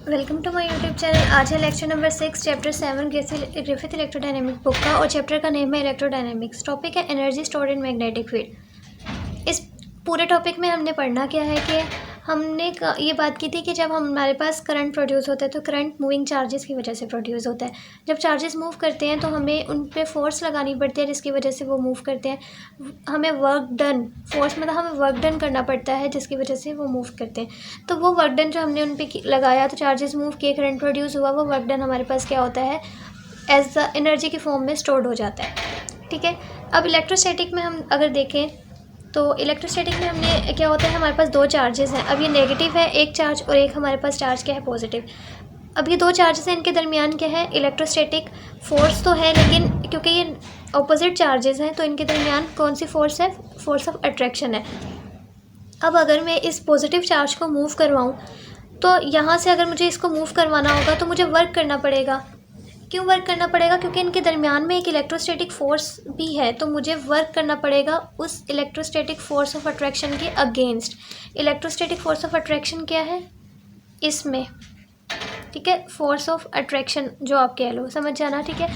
Welcome to my YouTube channel. आज है lecture number 6 chapter 7 Griffith electrodynamic book का, और चैप्टर का नेम है इलेक्ट्रोडायनेमिक्स। टॉपिक है energy stored in magnetic field. इस पूरे टॉपिक में हमने पढ़ना क्या है कि हमने ये बात की थी कि जब हमारे पास करंट प्रोड्यूस होता है तो करंट मूविंग चार्जेस की वजह से प्रोड्यूस होता है। जब चार्जेस मूव करते हैं तो हमें उन पे फोर्स लगानी पड़ती है जिसकी वजह से वो मूव करते हैं। हमें वर्क डन, फोर्स मतलब हमें वर्क डन करना पड़ता है जिसकी वजह से वो मूव करते हैं। तो वो वर्क डन जो हमने उन पे लगाया, तो चार्जेस मूव किए, करंट प्रोड्यूस हुआ, वो वर्क डन हमारे पास क्या होता है, एज द एनर्जी के फॉर्म में स्टोर्ड हो जाता है। ठीक है। अब इलेक्ट्रोस्टैटिक में हम अगर देखें तो इलेक्ट्रोस्टैटिक में हमने क्या होता है, हमारे पास दो चार्जेस हैं। अब ये नेगेटिव है एक चार्ज, और एक हमारे पास चार्ज क्या है, पॉजिटिव। अब ये दो चार्जेस हैं, इनके दरमियान क्या है, इलेक्ट्रोस्टैटिक फोर्स तो है, लेकिन क्योंकि ये ऑपोजिट चार्जेस हैं तो इनके दरमियान कौन सी फोर्स है, फोर्स ऑफ अट्रैक्शन है। अब अगर मैं इस पॉजिटिव चार्ज को मूव करवाऊँ तो यहाँ से अगर मुझे इसको मूव करवाना होगा तो मुझे वर्क करना पड़ेगा। क्यों वर्क करना पड़ेगा? क्योंकि इनके दरमियान में एक इलेक्ट्रोस्टैटिक फोर्स भी है, तो मुझे वर्क करना पड़ेगा उस इलेक्ट्रोस्टैटिक फोर्स ऑफ अट्रैक्शन के against. Electrostatic force of attraction क्या है इसमें, ठीक है, फोर्स ऑफ अट्रैक्शन जो आप कह लो, समझ जाना, ठीक है,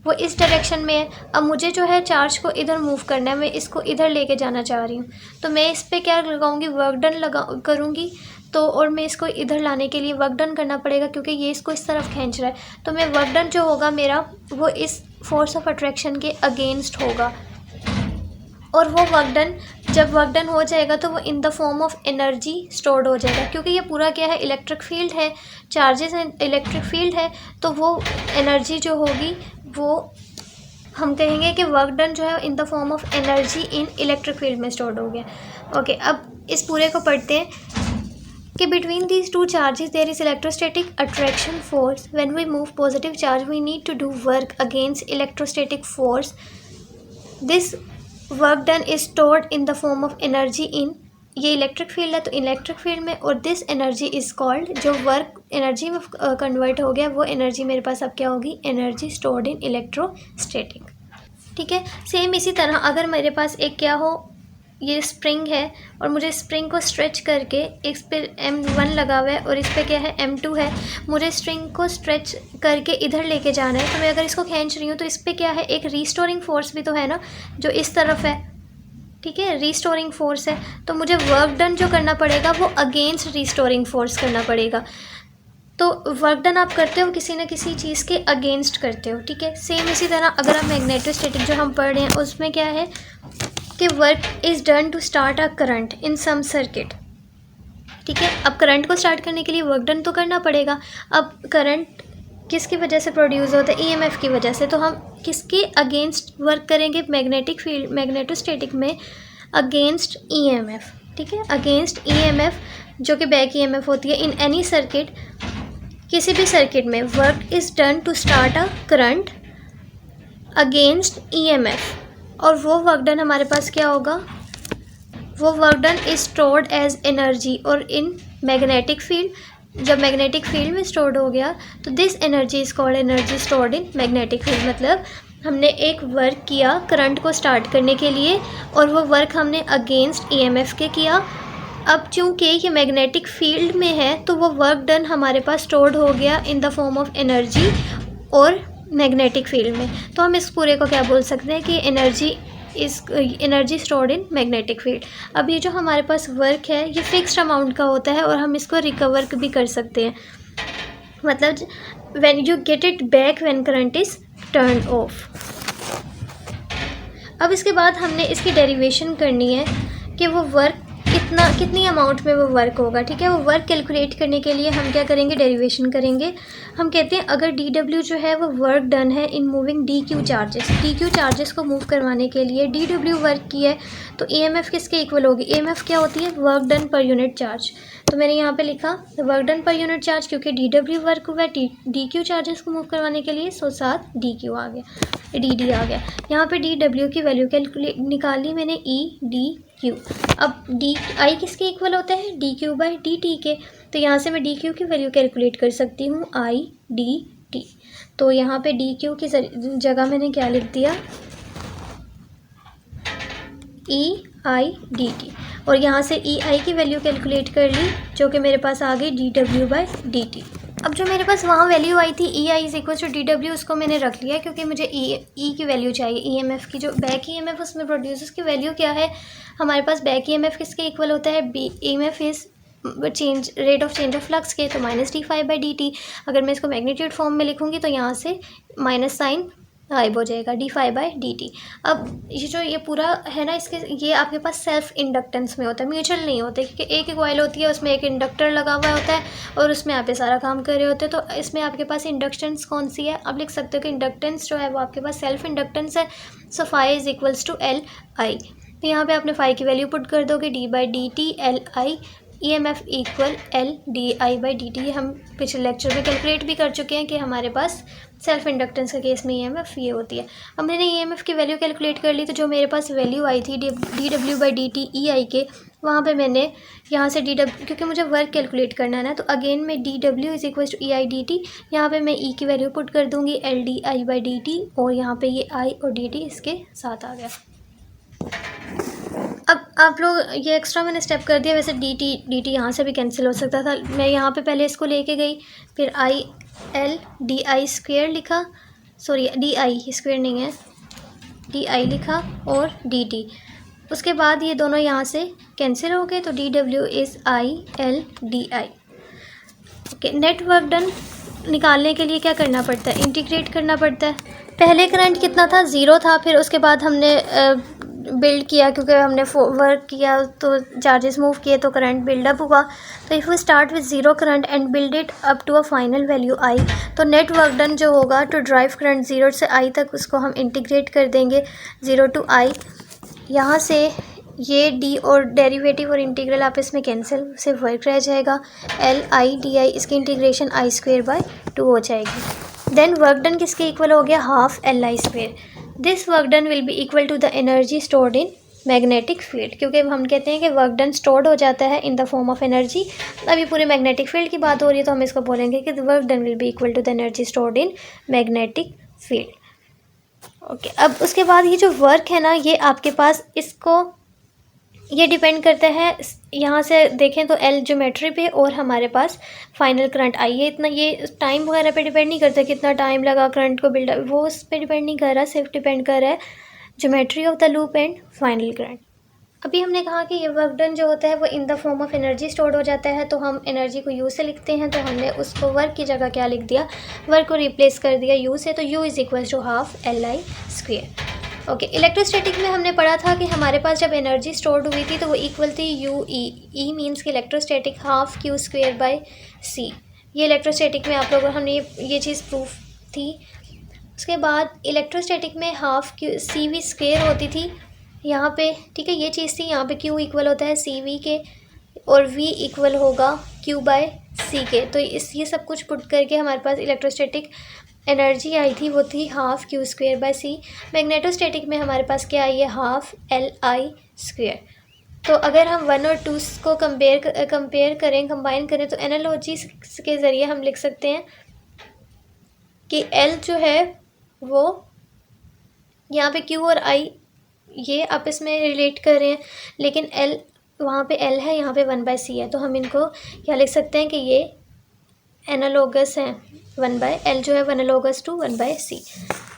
वो इस डायरेक्शन में है। अब मुझे जो है चार्ज को इधर मूव करना है, मैं इसको इधर लेके जाना चाह रही हूँ, तो मैं इस पर क्या लगाऊंगी, वर्क डन करूँगी। तो और मैं इसको इधर लाने के लिए वर्क डन करना पड़ेगा क्योंकि ये इसको इस तरफ खींच रहा है। तो मैं वर्क डन जो होगा मेरा, वो इस फोर्स ऑफ अट्रैक्शन के अगेंस्ट होगा। और वो वर्क डन, जब वर्क डन हो जाएगा तो वो in the form of energy stored हो जाएगा, क्योंकि ये पूरा क्या है, इलेक्ट्रिक फील्ड है, चार्जेस हैं, इलेक्ट्रिक फील्ड है, तो वो एनर्जी जो होगी वो हम कहेंगे कि वर्क डन जो है in the form of energy in electric field में स्टोर्ड हो गया। ओके, अब इस पूरे को पढ़ते हैं कि between these two charges there is electrostatic attraction force. When we move positive charge we need to do work against electrostatic force. This work done is stored in the form of energy in, ये electric field है तो electric field में, और this energy is called, जो work energy में convert हो गया वो एनर्जी मेरे पास अब क्या होगी, एनर्जी स्टोर्ड इन इलेक्ट्रोस्टैटिक। ठीक है। सेम इसी तरह अगर मेरे पास एक क्या हो, ये स्प्रिंग है और मुझे स्प्रिंग को स्ट्रेच करके, इस पर M1 लगा हुआ है और इस पर क्या है, M2 है, मुझे स्प्रिंग को स्ट्रेच करके इधर लेके जाना है। तो मैं अगर इसको खींच रही हूँ तो इस पर क्या है, एक रीस्टोरिंग फोर्स भी तो है ना, जो इस तरफ है, ठीक है, रीस्टोरिंग फोर्स है। तो मुझे वर्क डन जो करना पड़ेगा वो अगेंस्ट रीस्टोरिंग फोर्स करना पड़ेगा। तो वर्क डन आप करते हो किसी न किसी चीज़ के अगेंस्ट करते हो, ठीक है। सेम इसी तरह अगर आप मैग्नेटोस्टैटिक जो हम पढ़ रहे हैं उसमें क्या है कि work is done to start a current in some circuit, ठीक है। अब करंट को स्टार्ट करने के लिए वर्क डन तो करना पड़ेगा। अब करंट किसकी वजह से प्रोड्यूस होता है, ईएमएफ की वजह से। तो हम किसके अगेंस्ट वर्क करेंगे, मैग्नेटिक फील्ड, मैग्नेटोस्टैटिक में अगेंस्ट ईएमएफ, ठीक है, अगेंस्ट ईएमएफ जो कि बैक ईएमएफ होती है इन एनी सर्किट। किसी भी सर्किट में work is done to start a current against EMF, और वो वर्क डन हमारे पास क्या होगा, वो work done is stored as energy, और इन मैग्नेटिक फील्ड, जब मैग्नेटिक फील्ड में स्टोर्ड हो गया तो this energy is called energy stored in magnetic field. मतलब हमने एक वर्क किया करंट को स्टार्ट करने के लिए, और वो वर्क हमने अगेंस्ट ईएमएफ के किया। अब चूंकि ये मैग्नेटिक फील्ड में है तो वो वर्क डन हमारे पास स्टोर्ड हो गया in the form of energy और मैग्नेटिक फील्ड में। तो हम इस पूरे को क्या बोल सकते हैं कि energy stored in magnetic field. अब ये जो हमारे पास वर्क है ये फिक्स्ड अमाउंट का होता है और हम इसको रिकवर भी कर सकते हैं, मतलब when you get it back when current is turn off. अब इसके बाद हमने इसकी डेरिवेशन करनी है कि वो वर्क कितनी अमाउंट में वो वर्क होगा, ठीक है। वो वर्क कैलकुलेट करने के लिए हम क्या करेंगे, डेरिवेशन करेंगे। हम कहते हैं अगर DW जो है वो वर्क डन है in moving DQ charges, DQ charges को मूव करवाने के लिए DW वर्क की है, तो EMF किसके इक्वल होगी, EMF क्या होती है, work done per unit charge. तो मैंने यहाँ पे लिखा work done per unit charge, क्योंकि DW वर्क हुआ है DQ चार्जेस को मूव करवाने के लिए, सो साथ DQ आ गया, DD आ गया। यहाँ पे DW की वैल्यू कैलकुलेट निकाली मैंने, EDQ। अब I किसके इक्वल होता है, DQ/dt के। तो यहाँ से मैं DQ की वैल्यू कैलकुलेट कर सकती हूँ, IDT। तो यहाँ पे DQ की जगह मैंने क्या लिख दिया, EIDT, और यहाँ से EI की वैल्यू कैलकुलेट कर ली जो कि मेरे पास आ गई DW/dt। अब जो मेरे पास वहाँ वैल्यू आई थी E I is equal to D W, उसको मैंने रख लिया क्योंकि मुझे ई की वैल्यू चाहिए, ई एम एफ की, जो बैक ई एम एफ उसमें प्रोड्यूस, उसकी वैल्यू क्या है हमारे पास। बैक ई एम एफ किसके इक्वल होता है, B E M F is change rate of change of flux के, तो minus D phi by D T. अगर मैं इसको मैग्नीट्यूड फॉर्म में लिखूँगी तो यहाँ से माइनस साइन गायब हो जाएगा, D phi by D T. अब ये जो ये पूरा है ना, इसके ये आपके पास सेल्फ इंडक्टेंस में होता है, म्यूचुअल नहीं होते, क्योंकि एक कॉइल होती है उसमें एक इंडक्टर लगा हुआ होता है और उसमें आप ये सारा काम कर रहे होते हैं। तो इसमें आपके पास इंडक्टेंस कौन सी है, आप लिख सकते हो कि इंडक्टेंस जो है वो आपके पास सेल्फ इंडक्टेंस है। So phi is equals to L I, तो यहाँ पे आपने फाई की वैल्यू पुट कर दोगे, D by D T L I, E M F equal L D I by D T. हम पिछले लेक्चर में कैलकुलेट भी कर चुके हैं कि हमारे पास सेल्फ इंडक्टेंस के केस में ई एम एफ ये होती है। अब मैंने ई एम एफ की वैल्यू कैलकुलेट कर ली, तो जो मेरे पास वैल्यू आई थी D W by D T E I के, वहाँ पे मैंने यहाँ से डी डब्ल्यू, क्योंकि मुझे वर्क कैलकुलेट करना है ना, तो अगेन मैं D W is equal to E I D T, यहाँ पर मैं ई की वैल्यू पुट कर दूँगी L D I by D T, और यहाँ पर ये आई और डी टी इसके साथ आ गया। अब आप लोग ये एक्स्ट्रा मैंने स्टेप कर दिया, वैसे डी टी यहाँ से भी कैंसिल हो सकता था। मैं यहाँ पे पहले इसको लेके गई, फिर I L D I square लिखा, सॉरी डी आई स्क्वेयर नहीं है, डी आई लिखा और डी टी। उसके बाद ये दोनों यहाँ से कैंसिल हो गए, तो D W is I L D I. Okay, net work done निकालने के लिए क्या करना पड़ता है, इंटीग्रेट करना पड़ता है। पहले करंट कितना था, ज़ीरो था, फिर उसके बाद हमने बिल्ड किया, क्योंकि हमने वर्क किया तो चार्जेस मूव किए तो करंट बिल्डअप हुआ। तो if we start with zero current and build it up to a final value I, तो नेट वर्क डन जो होगा टू ड्राइव करंट ज़ीरो से आई तक, उसको हम इंटीग्रेट कर देंगे ज़ीरो टू आई। यहाँ से ये डी और डेरिवेटिव और इंटीग्रल आपस में कैंसिल, सिर्फ वर्क रह जाएगा, एल आई डी आई, इसकी integration I square by two हो जाएगी। देन वर्क डन किसके इक्वल हो गया, half L I square. This work done will be equal to the energy stored in magnetic field, क्योंकि हम कहते हैं कि वर्क डन स्टोर्ड हो जाता है in the form of energy. अभी पूरे मैग्नेटिक फील्ड की बात हो रही है, तो हम इसको बोलेंगे कि work done will be equal to the energy stored in magnetic field. Okay, अब उसके बाद ये जो वर्क है ना, ये आपके पास इसको ये डिपेंड करता है, यहाँ से देखें तो एल ज्योमेट्री पे और हमारे पास फाइनल करंट आई है। इतना ये टाइम वगैरह पे डिपेंड नहीं करता, कितना टाइम लगा करंट को बिल्ड, वो उस पर डिपेंड नहीं कर रहा, सिर्फ डिपेंड कर रहा है geometry of the loop and final current. अभी हमने कहा कि ये वर्क डन जो होता है वो in the form of energy stored हो जाता है, तो हम एनर्जी को यू से लिखते हैं, तो हमने उसको वर्क की जगह क्या लिख दिया, वर्क को रिप्लेस कर दिया यू से, तो U is equal to half L I square. Okay, electrostatic में हमने पढ़ा था कि हमारे पास जब एनर्जी स्टोर्ड हुई थी तो वो इक्वल थी यू ई, ई मीन्स कि electrostatic half Q square by C. ये इलेक्ट्रोस्टैटिक में आप लोगों हमने ये चीज़ प्रूफ थी। उसके बाद इलेक्ट्रोस्टैटिक में half Q C V square होती थी यहाँ पे, ठीक है, ये चीज़ थी। यहाँ पे क्यू इक्वल होता है सी वी के और वी इक्वल होगा क्यू बाय सी के। तो ये सब कुछ पुट करके हमारे पास इलेक्ट्रोस्टैटिक एनर्जी आई थी वो थी half Q square by C. Magnetostatic में हमारे पास क्या आई है, हाफ एल आई स्क्वेयर। तो अगर हम वन और टू को कंपेयर करें, कंबाइन करें, तो एनालॉजी के ज़रिए हम लिख सकते हैं कि एल जो है वो यहाँ पे क्यू और आई ये आपस में रिलेट कर रहे हैं, लेकिन एल वहाँ पे एल है, यहाँ पे वन बाय सी है, तो हम इनको क्या लिख सकते हैं कि ये एनालोगस हैं, वन बाय एल जो है analogous to one by C.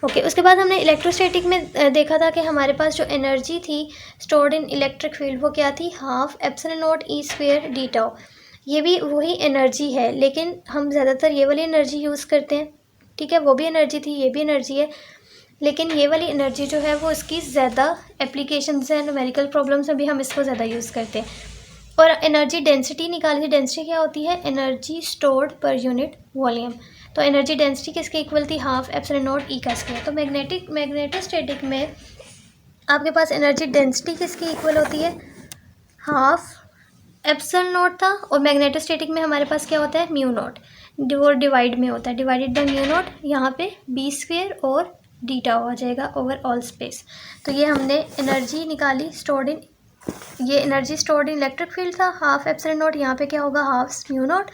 Okay, उसके बाद हमने इलेक्ट्रोस्टैटिक में देखा था कि हमारे पास जो एनर्जी थी स्टोर्ड इन इलेक्ट्रिक फील्ड वो क्या थी, half epsilon not E square D tau. ये भी वही एनर्जी है, लेकिन हम ज़्यादातर ये वाली एनर्जी यूज़ करते हैं, ठीक है, वो भी एनर्जी थी, ये भी एनर्जी है, लेकिन ये वाली एनर्जी जो है वो इसकी ज़्यादा एप्लीकेशंस हैं, न्यूमेरिकल प्रॉब्लम्स में भी हम इसको ज़्यादा यूज़ करते हैं। और एनर्जी डेंसिटी निकाली थी, डेंसिटी क्या होती है, energy stored per unit volume. तो एनर्जी डेंसिटी किसके इक्वल थी, हाफ एप्सिलॉन नॉट ई का स्क्वायर। तो मैग्नेटोस्टैटिक में आपके पास एनर्जी डेंसिटी किसकी इक्वल होती है, हाफ एप्सिलॉन नॉट था, और मैग्नेटोस्टैटिक में हमारे पास क्या होता है, म्यू नॉट, वो डिवाइड में होता है, डिवाइडेड बाय म्यू नॉट, यहाँ पे बी स्क्वायर और डी टाउ आ जाएगा ओवर ऑल स्पेस। तो ये हमने एनर्जी निकाली स्टोर्ड इन, ये एनर्जी स्टोर्ड इन इलेक्ट्रिक फील्ड था, हाफ एप्सिलॉन नॉट, यहाँ पे क्या होगा, हाफ म्यू नॉट,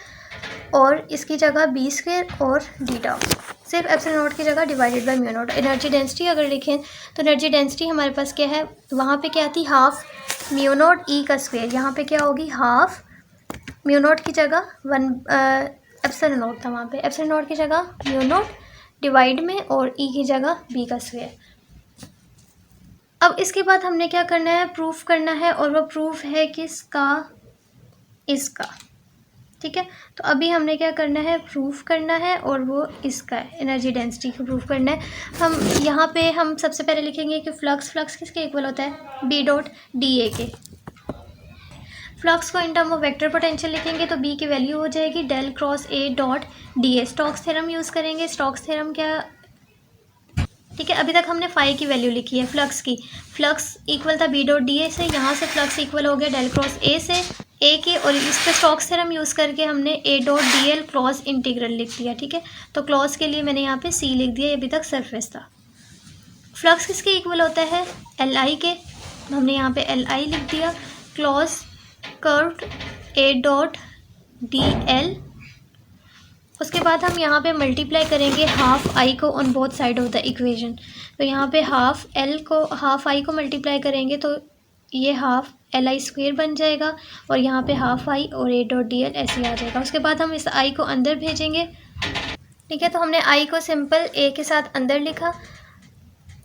और इसकी जगह बी स्क्वायर और डी टाउ, सिर्फ एप्सिलॉन नॉट की जगह divided by mu naught. Energy density अगर लिखें तो एनर्जी डेंसिटी हमारे पास क्या है, वहाँ पे क्या थी, हाफ म्यू नॉट ई का स्क्वायर, यहाँ पे क्या होगी, हाफ म्यू नॉट की जगह एप्सिलॉन नॉट था वहाँ पे, एप्सिलॉन नॉट की जगह म्यू नॉट डिवाइड में और ई की जगह बी का स्क्वायर। अब इसके बाद हमने क्या करना है, प्रूफ करना है, और वो प्रूफ है किसका, इसका। ठीक है, तो अभी हमने क्या करना है, प्रूफ करना है, और वो इसका है, एनर्जी डेंसिटी को प्रूफ करना है। हम यहाँ पे हम सबसे पहले लिखेंगे कि फ्लक्स किसके इक्वल होता है, बी डॉट डी ए के। फ्लक्स को in term of vector potential लिखेंगे तो बी की वैल्यू हो जाएगी del cross A dot D A. Stokes theorem use करेंगे। स्टोक्स थ्योरम क्या, ठीक है, अभी तक हमने फाई की वैल्यू लिखी है फ्लक्स की। फ्लक्स इक्वल था बी डॉट डी ए से, यहाँ से फ्लक्स इक्वल हो गया डेल क्रॉस ए से ए के, और इस पर स्टोक्स थ्योरम यूज़ करके हमने ए dot D L cross integral लिख दिया। ठीक है, तो क्रॉस के लिए मैंने यहाँ पे सी लिख दिया, ये अभी तक सरफेस था। फ्लक्स किसके इक्वल होता है, एल आई के, हमने यहाँ पे एल आई लिख दिया। क्रॉस कर्व ए डॉट डी एल, उसके बाद हम यहाँ पे मल्टीप्लाई करेंगे हाफ आई को on both side of the equation. तो यहाँ पे हाफ एल को हाफ आई को मल्टीप्लाई करेंगे तो ये हाफ एल आई स्क्वेयर बन जाएगा, और यहाँ पे हाफ आई और ए डॉट डी एल ऐसे आ जाएगा। उसके बाद हम इस आई को अंदर भेजेंगे। ठीक है, तो हमने आई को सिंपल ए के साथ अंदर लिखा,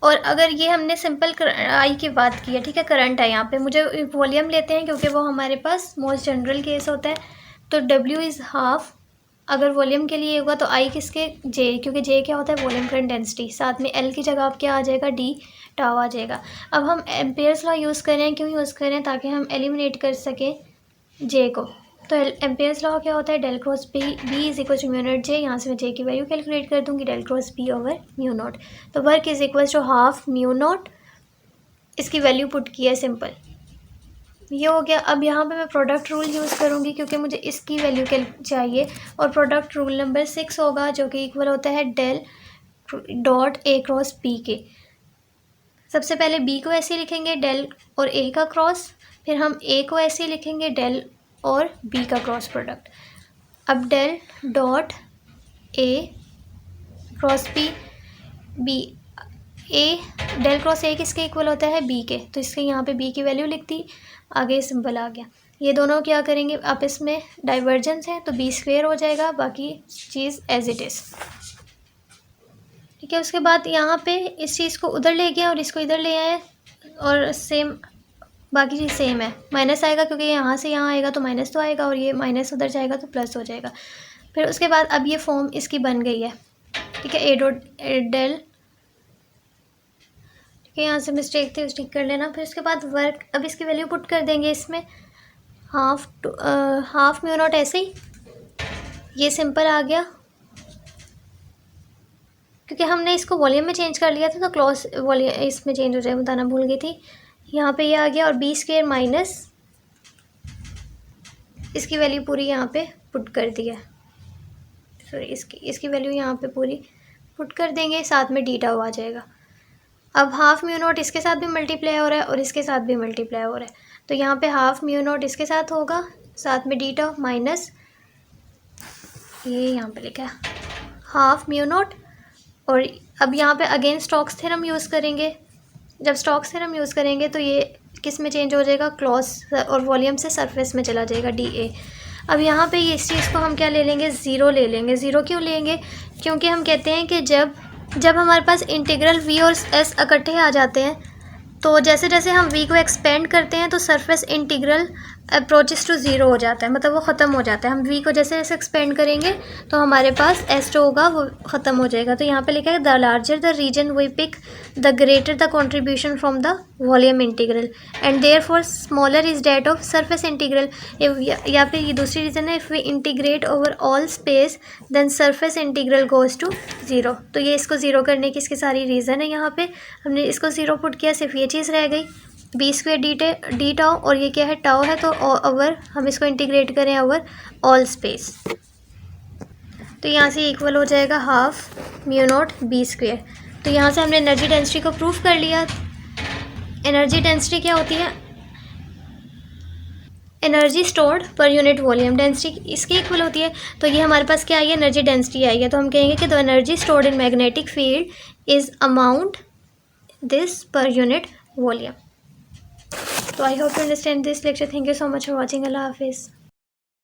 और अगर ये हमने सिंपल आई की बात की है, ठीक है, करंट है, यहाँ पे मुझे वॉल्यूम लेते हैं क्योंकि वो हमारे पास मोस्ट जनरल केस होता है। तो डब्ल्यू इज़ हाफ, अगर वॉल्यूम के लिए होगा तो आई किसके, जे, क्योंकि जे क्या होता है वॉल्यूम करंट डेंसिटी, साथ में एल की जगह आप क्या आ जाएगा, डी टाउ आ जाएगा। अब हम एम्पेयर्स लॉ यूज़ कर रहे हैं, क्यों यूज़ कर रहे हैं, ताकि हम एलिमिनेट कर सकें जे को। तो एम्पेयर्स लॉ क्या होता है, del cross B is equal to mu naught J, यहाँ से मैं जे की वैल्यू कैलकुलेट कर दूँगी, del cross B over mu naught. तो work is equal to half mu naught, इसकी वैल्यू पुट किया है सिंपल, ये हो गया। अब यहाँ पे मैं प्रोडक्ट रूल यूज़ करूँगी क्योंकि मुझे इसकी वैल्यू के चाहिए, और प्रोडक्ट रूल नंबर 6 होगा जो कि इक्वल होता है del dot A cross B के। सबसे पहले बी को ऐसे लिखेंगे डेल और ए का क्रॉस, फिर हम ए को ऐसे लिखेंगे डेल और बी का क्रॉस प्रोडक्ट। अब del dot A cross B, B A del cross A किसके इक्वल होता है, बी के, तो इसके यहाँ पे बी की वैल्यू लिख दी, आगे सिंबल आ गया। ये दोनों क्या करेंगे, आपस में डाइवर्जेंस है तो बी स्क्वेयर हो जाएगा, बाकी चीज़ एज इट इज़। ठीक है, उसके बाद यहाँ पे इस चीज़ को उधर ले गया और इसको इधर ले आए, और सेम बाकी चीज़ सेम है, माइनस आएगा क्योंकि यहाँ से यहाँ आएगा तो माइनस तो आएगा, और ये माइनस उधर जाएगा तो प्लस हो जाएगा। फिर उसके बाद अब ये फॉर्म इसकी बन गई है। ठीक है, ए डॉट डेल, ठीक है, यहाँ से मिस्टेक थी, ठीक कर लेना। फिर उसके बाद वर्क, अब इसकी वैल्यू पुट कर देंगे इसमें, हाफ म्यू नॉट, ऐसे ही ये सिंपल आ गया क्योंकि हमने इसको वॉल्यूम में चेंज कर लिया था, तो क्लॉज वॉल्यूम इसमें चेंज हो जाए, बताना भूल गई थी। यहाँ पे ये आ गया, और बी स्क्वेयर माइनस इसकी वैल्यू पूरी यहाँ पे पुट कर दिया, सॉरी इसकी वैल्यू यहाँ पे पूरी पुट कर देंगे, साथ में डी टाउ आ जाएगा। अब हाफ म्यू नॉट इसके साथ भी मल्टीप्लाई हो रहा है और इसके साथ भी मल्टीप्लाई हो रहा है, तो यहाँ पे हाफ म्यू नॉट इसके साथ होगा, साथ में डी टाउ माइनस ये यहाँ पे लिखा है हाफ म्यू नॉट। और अब यहाँ पे अगेन स्टोक्स थ्योरम यूज़ करेंगे। जब स्टोक्स थ्योरम यूज़ करेंगे तो ये किस में चेंज हो जाएगा, क्लॉज और वॉल्यूम से सरफेस में चला जाएगा, डी ए। अब यहाँ पे इस चीज़ को हम क्या ले लेंगे, ज़ीरो ले लेंगे। ज़ीरो क्यों लेंगे, क्योंकि हम कहते हैं कि जब हमारे पास इंटीग्रल वी और एस इकट्ठे आ जाते हैं, तो जैसे जैसे हम वी को एक्सपेंड करते हैं तो surface integral approaches to zero हो जाता है, मतलब वो ख़त्म हो जाता है। हम वी को जैसे जैसे एक्सपेंड करेंगे तो हमारे पास एस जो होगा वो ख़त्म हो जाएगा। तो यहाँ पे लिखा है the larger the region we pick the greater the contribution from the volume integral and therefore smaller is that of surface integral. या फिर ये दूसरी रीज़न है, if we integrate over all space then surface integral goes to zero. तो ये इसको zero करने की इसकी सारी रीज़न है। यहाँ पे हमने इसको ज़ीरो पुट किया, सिर्फ ये चीज़ रह गई, बी स्क्वेयर डी टाउ, और ये क्या है, टाउ है, तो ओवर हम इसको इंटीग्रेट करें ओवर ऑल स्पेस, तो यहाँ से इक्वल हो जाएगा half mu not be square. तो यहाँ से हमने एनर्जी डेंसिटी को प्रूफ कर लिया। एनर्जी डेंसिटी क्या होती है, energy stored per unit volume, density इसकी इक्वल होती है। तो ये हमारे पास क्या आई है, एनर्जी डेंसिटी आई है। तो हम कहेंगे कि the energy stored in magnetic field is amount this per unit volume. So I hope you understand this lecture. Thank you so much for watching. Allah Hafiz.